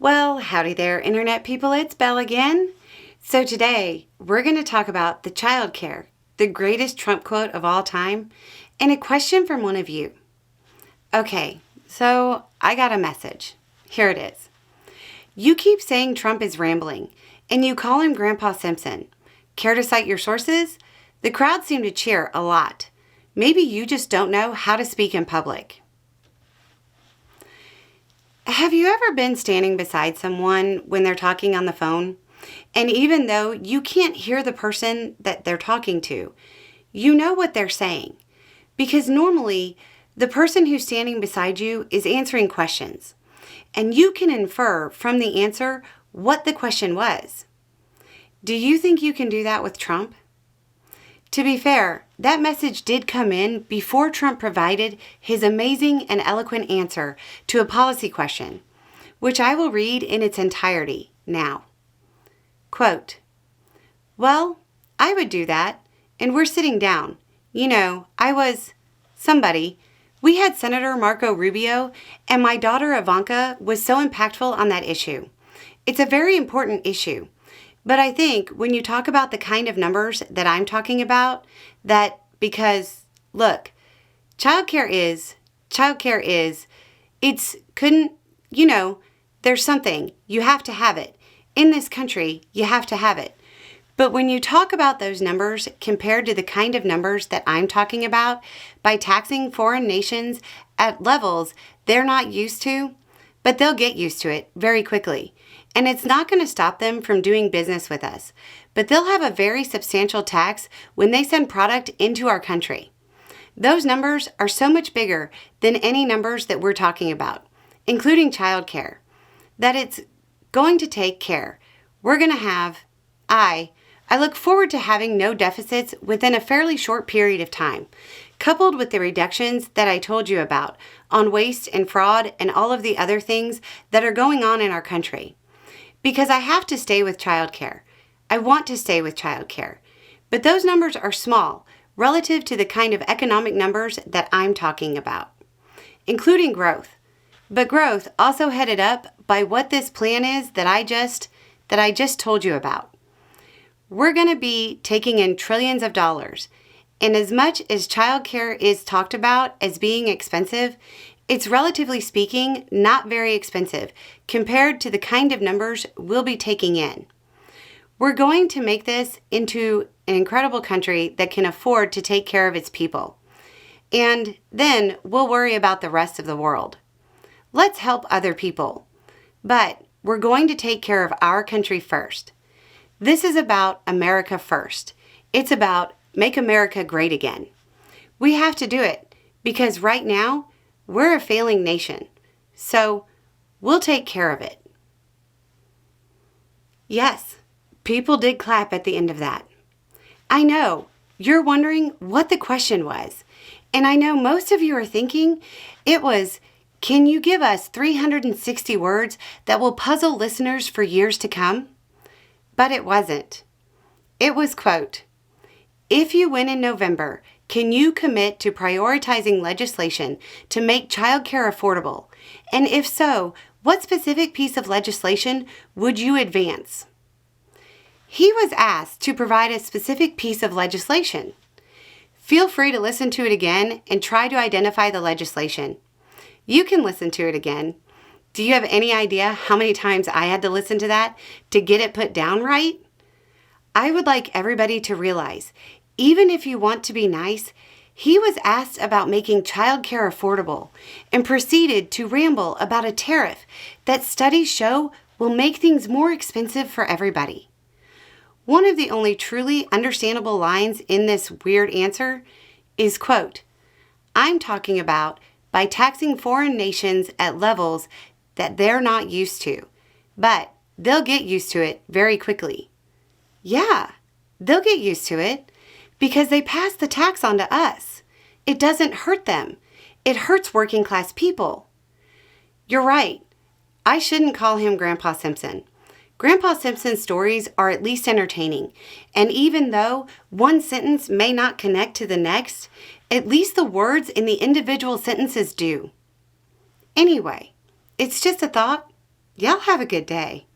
Well, howdy there, Internet people. It's Belle again. So today, we're going to talk about the childcare, the greatest Trump quote of all time, and a question from one of you. Okay, so I got a message. Here it is. You keep saying Trump is rambling, and you call him Grandpa Simpson. Care to cite your sources? The crowd seemed to cheer a lot. Maybe you just don't know how to speak in public. Have you ever been standing beside someone when they're talking on the phone? And even though you can't hear the person that they're talking to, you know what they're saying. Because normally, the person who's standing beside you is answering questions. And you can infer from the answer what the question was. Do you think you can do that with Trump? To be fair, that message did come in before Trump provided his amazing and eloquent answer to a policy question, which I will read in its entirety now. Quote, "Well, I would do that, and we're sitting down. You know, I was somebody. We had Senator Marco Rubio, and my daughter Ivanka was so impactful on that issue. It's a very important issue. But I think when you talk about the kind of numbers that I'm talking about, because, look, childcare is, there's something, you have to have it. In this country, you have to have it. But when you talk about those numbers compared to the kind of numbers that I'm talking about, by taxing foreign nations at levels they're not used to, but they'll get used to it very quickly. And it's not going to stop them from doing business with us, but they'll have a very substantial tax when they send product into our country. Those numbers are so much bigger than any numbers that we're talking about, including childcare, that it's going to take care. We're going to have, I look forward to having no deficits within a fairly short period of time, coupled with the reductions that I told you about on waste and fraud and all of the other things that are going on in our country. Because I have to stay with childcare. I want to stay with childcare. But those numbers are small relative to the kind of economic numbers that I'm talking about, including growth. But growth also headed up by what this plan is that I just told you about. We're going to be taking in trillions of dollars. And as much as childcare is talked about as being expensive, it's relatively speaking not very expensive compared to the kind of numbers we'll be taking in. We're going to make this into an incredible country that can afford to take care of its people. And then we'll worry about the rest of the world. Let's help other people. But we're going to take care of our country first. This is about America first. It's about make America great again. We have to do it because right now, we're a failing nation, so we'll take care of it." Yes, people did clap at the end of that. I know, you're wondering what the question was, and I know most of you are thinking it was, can you give us 360 words that will puzzle listeners for years to come? But it wasn't. It was, quote, "If you win in November, can you commit to prioritizing legislation to make childcare affordable? And if so, what specific piece of legislation would you advance?" He was asked to provide a specific piece of legislation. Feel free to listen to it again and try to identify the legislation. You can listen to it again. Do you have any idea how many times I had to listen to that to get it put down right? I would like everybody to realize, even if you want to be nice, he was asked about making childcare affordable and proceeded to ramble about a tariff that studies show will make things more expensive for everybody. One of the only truly understandable lines in this weird answer is, quote, "I'm talking about by taxing foreign nations at levels that they're not used to, but they'll get used to it very quickly." Yeah, they'll get used to it. Because they pass the tax on to us. It doesn't hurt them. It hurts working class people. You're right. I shouldn't call him Grandpa Simpson. Grandpa Simpson's stories are at least entertaining, and even though one sentence may not connect to the next, at least the words in the individual sentences do. Anyway, it's just a thought. Y'all have a good day.